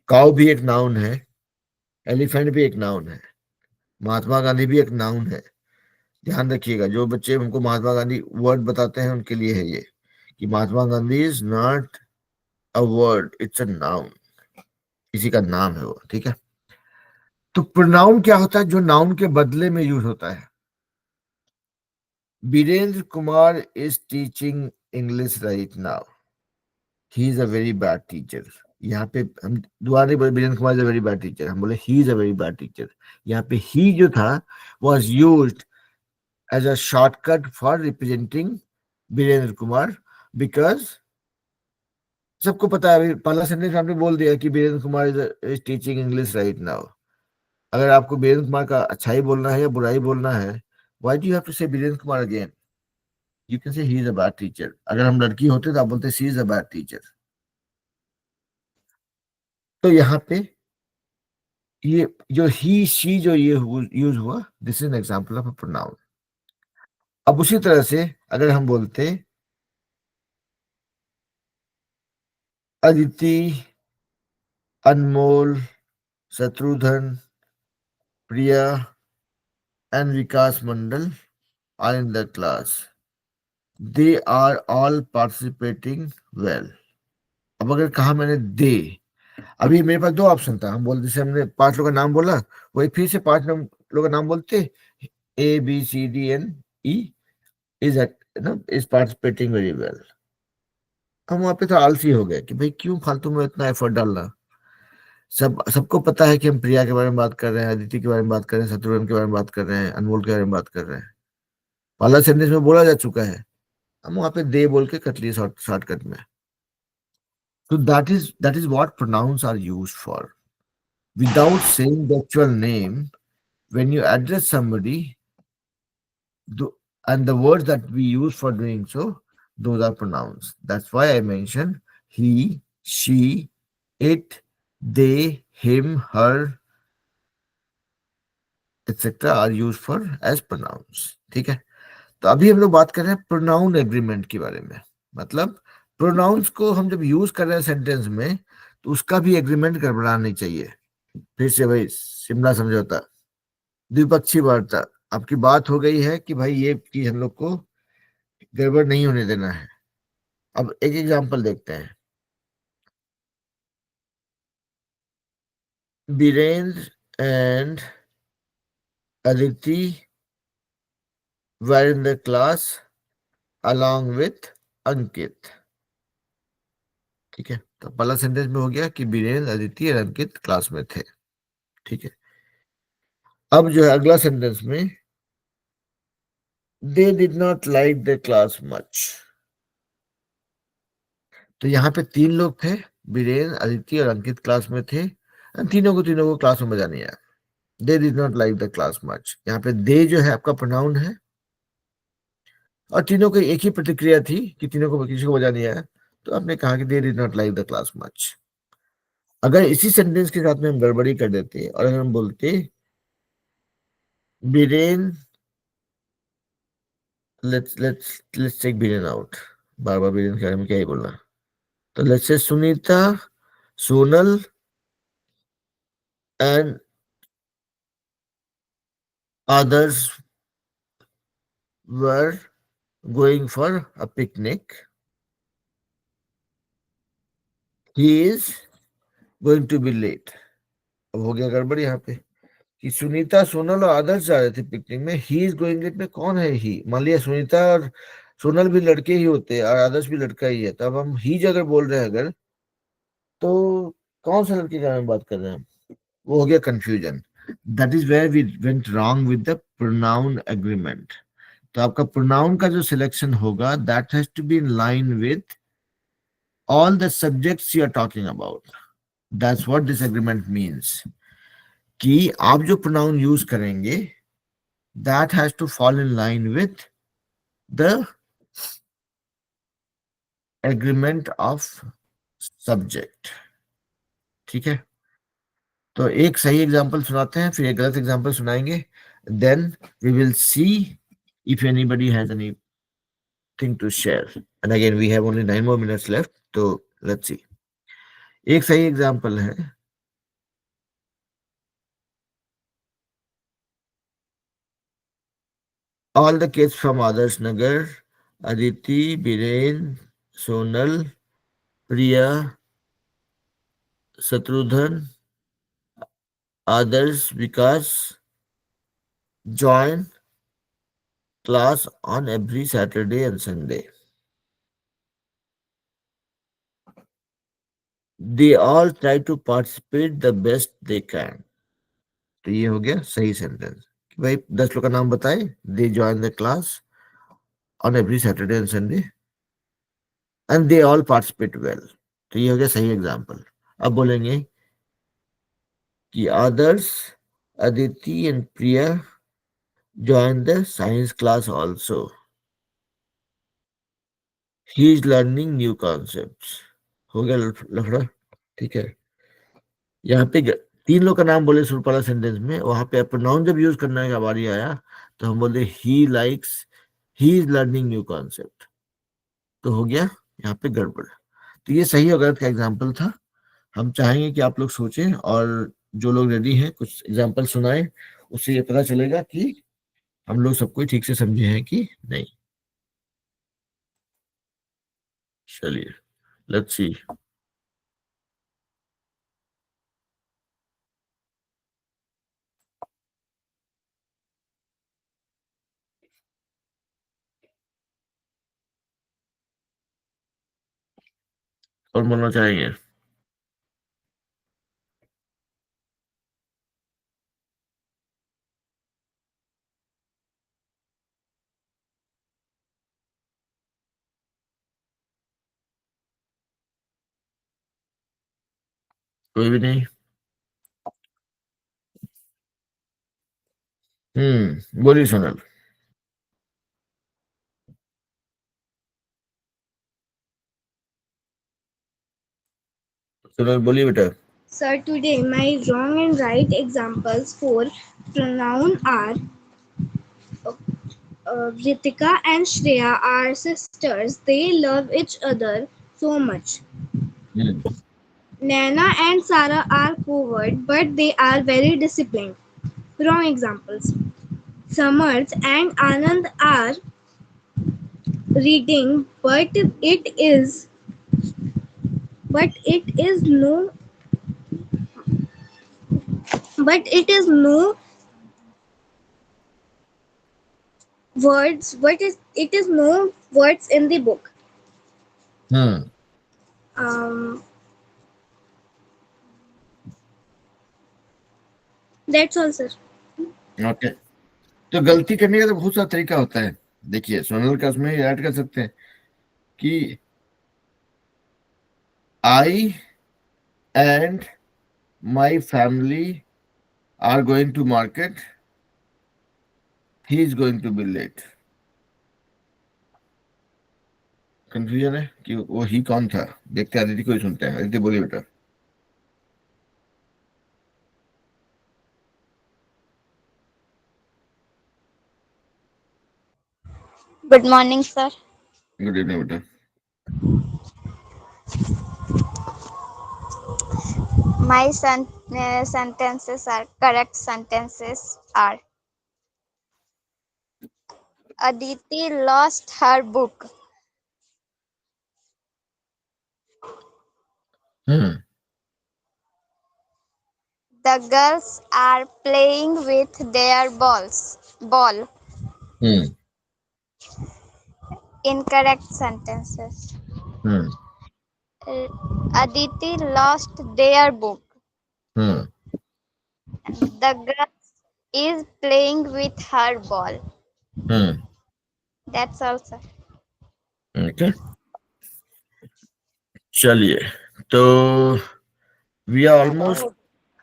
काऊ भी एक नाउन है, एलिफेंट भी एक नाउन है, महात्मा गांधी भी एक नाउन है। ध्यान रखिएगा, जो बच्चे हमको महात्मा गांधी वर्ड बताते हैं उनके लिए है ये, कि Mahatma Gandhi is not a word, it's a noun, किसी का नाम है वो, ठीक है। तो प्रोनाउन क्या होता है? जो नाउन के बदले में यूज होता है। Birendra Kumar is teaching English right now, he is a very bad teacher. यहाँ पे हम दोबारा नहीं बोले Birendra Kumar is a very bad teacher, हम बोले he is a very bad teacher. यहाँ पे ही जो था was used as a shortcut for representing Birendra Kumar, because सबको पता है, अभी पहला सेंटेंस आपने बोल दिया कि Birendra Kumar is teaching English right now. अगर आपको बीरेंद्र कुमार का अच्छाई बोलना है या बुराई बोलना है, why do you have to say Birendra Kumar again? You can say he is a bad teacher. अगर हम लड़की होते तो आप बोलते she is a bad teacher. तो यहाँ पे ये जो ही शी जो ये यूज हुआ, this is an example of a pronoun. अब उसी तरह से अगर हम बोलते Aditi, Anmol, Shatrughan, Priya and Vikas Mandal are in the class, they are all participating well। अब अगर कहा मैंने दे, अभी मेरे पास दो ऑप्शन था, हम बोल, जैसे हमने 5 लोगों का नाम बोला, वही फिर से 5 लोगों का नाम बोलते, A B C D N E is is participating very well. हम वहां पे तो आलसी हो गए कि भाई क्यों फालतू में इतना एफर्ट डालना। सबको पता है कि हम प्रिया के बारे में बात कर रहे हैं, अदिति के बारे में बात कर रहे हैं, शत्रुघ्न के बारे में बात कर रहे हैं, अनमोल के बारे में बात कर रहे हैं। पहला सेंटेंस में बोला जा चुका है, हम वहां पे दे बोल के कट लिए शॉर्टकट में। So that is what pronouns are used for. Without saying the actual name, when you address somebody, and the words that we use for doing so, those are pronouns. That's why I mentioned he, she, it, they, him, her, etc. are used for as pronouns. ठीक है। तो अभी हम लोग बात कर रहे हैं प्रोनाउन एग्रीमेंट के बारे में। मतलब प्रोनाउंस को हम जब यूज कर रहे हैं सेंटेंस में, तो उसका भी एग्रीमेंट गड़बड़ाना नहीं चाहिए। फिर से भाई शिमला समझौता, द्विपक्षीय वार्ता, आपकी बात हो गई है कि भाई ये चीज हम लोग को गड़बड़ नहीं होने देना है। अब एक एग्जांपल देखते हैं। Birendra and Aditi were in the class along with Ankit। ठीक है, तो पहला सेंटेंस में हो गया कि बीरेंद्र, अदिति और अंकित क्लास में थे। ठीक है, अब जो है अगला सेंटेंस में, they did not like the class much. तो यहाँ पे 3 लोग थे, बीरेंद्र, अदिति और अंकित क्लास में थे। तीनों को क्लास में मजा नहीं आया। They did not like the class much, यहाँ पे दे जो है आपका प्रोनाउन है, और तीनों की एक ही प्रतिक्रिया थी कि तीनों को किसी को मजा नहीं आया, तो आपने कहा कि they did not like the class much. अगर इसी सेंटेंस के साथ में हम गड़बड़ी कर देते और अगर हम बोलते Biren, let's take Biren out, बार बार बीरेन के बारे में क्या ही बोलना, तो let's say Sunita, Sonal and others were going for a picnic, he is going to be late। अब हो गया गड़बड़ यहाँ पे कि सुनीता, सोनल और आदर्श जा रहे थे पिकनिक में, ही इज गोइंग लेट में कौन है ही? मान लिया सुनीता और सोनल भी लड़के ही होते और आदर्श भी लड़का ही है, तो अब हम ही अगर बोल रहे हैं अगर, तो कौन सा लड़के के बारे में बात कर रहे हैं हम? वो हो गया confusion. That is where we went wrong with the pronoun agreement. तो आपका प्रोनाउन का जो सिलेक्शन होगा, that has to be in line with all the subjects you are talking about. That's what this agreement means, कि आप जो pronoun use करेंगे, that has to fall in line with the agreement of subject. ठीक है, तो एक सही example सुनाते हैं, फिर एक गलत एग्जांपल सुनाएंगे, then we will see if anybody has anything to share. And again we have only 9 more minutes left, तो लेट्स सी। एक सही एग्जांपल है, all the kids from Adarsh Nagar, Aditi, Biren, Sonal, Priya, Satrudhan, Adarsh, Vikas join class on every Saturday and Sunday. They all try to participate the best they can. तो ये हो गया सही sentence कि भाई 10 लोग का नाम बताए, they join the class on every Saturday and Sunday and they all participate well. तो ये हो गया सही एग्जांपल। अब बोलेंगे कि Adarsh, Aditi and Priya join the science class also. He is learning new concepts. हो गया लफड़ा। ठीक है, यहाँ पे 3 लोग का नाम बोले सुरपाला सेंटेंस में, वहां पे प्रोनाउन जब यूज करने का बारी आया तो हम बोले he likes, he is learning new concept, तो हो गया यहाँ पे गड़बड़। तो ये सही और गलत का एग्जाम्पल था। हम चाहेंगे कि आप लोग सोचें और जो लोग रेडी हैं कुछ एग्जाम्पल सुनाएं, उससे ये पता चलेगा कि हम लोग सबको ठीक से समझे हैं कि नहीं। चलिए लेट्स सी। और बोलना चाहेंगे? कोई भी नहीं? बोलिए सोनल। सोनल बोलिए बेटा। Sir, today my wrong and right examples for pronoun are Ritika and Shreya are sisters. They love each other so much. Naina and Sarah are coward, but they are very disciplined. Wrong examples. Samarth and Anand are reading, but it is no words. It is no words in the book. That's all, sir. Okay, तो गलती करने का तो बहुत सारा तरीका होता है। देखिए सोनल का उसमें ऐड कर सकते हैं कि I and my family are going to market, he is going to be late. Confusion है कि वो ही कौन था। देखते हैं, अदिति को ही सुनते हैं। अदिति बोलिए बेटा। Good morning, sir. Good evening बेटा। My sentences are correct. Sentences are Aditi lost her book. The girls are playing with their ball. Incorrect sentences. Aditi lost their book. The girl is playing with her ball. That's all, sir. Okay, चलिए तो we are almost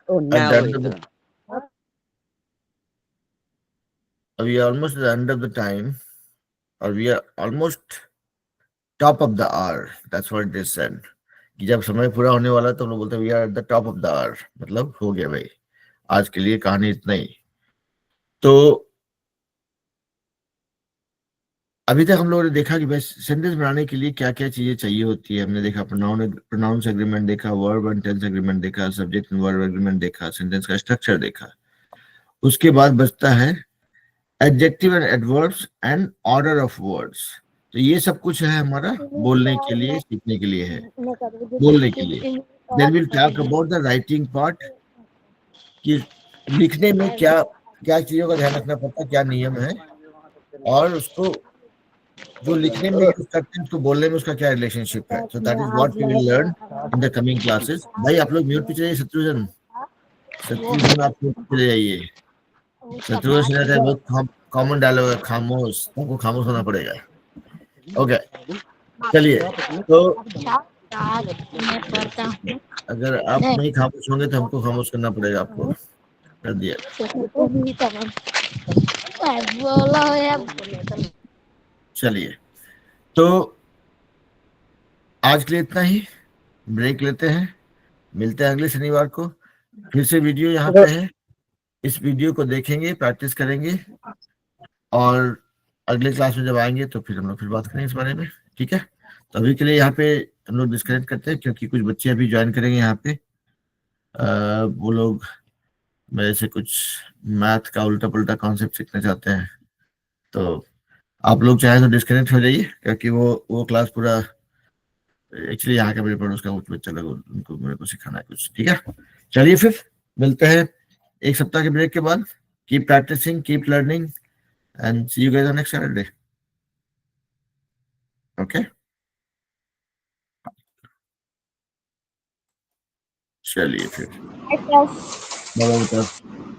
at the end of the we are almost at the end of the time, or we are almost top of the hour. That's what they said. कि जब समय पूरा होने वाला है तो हम लोग बोलते हैं we are at the top of the hour, मतलब हो गया भाई, आज के लिए कहानी इतना ही। तो अभी तक हम लोगों ने देखा कि भाई सेंटेंस बनाने के लिए क्या क्या चीजें चाहिए होती है। हमने देखा प्रोनाउंस एग्रीमेंट देखा, वर्ब एंड टेंस एग्रीमेंट देखा, सब्जेक्ट एंड वर्ब एग्रीमेंट देखा, सेंटेंस का स्ट्रक्चर देखा। उसके बाद बचता है adjective and adverbs and order of words. तो ये सब कुछ है हमारा बोलने के लिए, सीखने के लिए है, बोलने के लिए। Then will talk about the writing part, कि लिखने में क्या क्या चीजों का ध्यान रखना पड़ता है, क्या नियम है, और उसको जो लिखने में यूज करते हैं उसको बोलने में उसका क्या रिलेशनशिप है। So that is what we will learn in the coming classes. भाई आप लोग म्यूट पे चलिए, शत्रुघ्न आप म्यूट पे चले जाइए। शत्रुघ्न से रहता है बहुत कॉमन डायलॉग है, खामोश, तुमको खामोश होना पड़ेगा। ओके चलिए, तो अगर आप नहीं खामोश होंगे तो हमको खामोश करना पड़ेगा, आपको कर दिया। चलिए, तो आज के लिए इतना ही, ब्रेक लेते हैं, मिलते हैं अगले शनिवार को। फिर से वीडियो यहाँ पे है, इस वीडियो को देखेंगे, प्रैक्टिस करेंगे, और अगले क्लास में जब आएंगे तो फिर हम लोग फिर बात करेंगे इस बारे में, ठीक है। तो अभी के लिए यहाँ पे हम लोग डिस्कनेक्ट करते हैं, क्योंकि कुछ बच्चे अभी ज्वाइन करेंगे यहाँ पे। वो लोग मेरे से कुछ मैथ का उल्टा पुल्टा कॉन्सेप्ट सीखना चाहते हैं, तो आप लोग चाहे तो डिस्कनेक्ट हो जाइए, क्योंकि वो क्लास पूरा एक्चुअली यहाँ का मेरे पड़ोस का कुछ बच्चा लोग, उनको मेरे को सिखाना है कुछ, ठीक है। चलिए फिर मिलते हैं एक सप्ताह के ब्रेक के बाद। Keep practicing, keep learning, and see you guys on next Saturday. Okay, चलिए फिर Yes. Bye bye.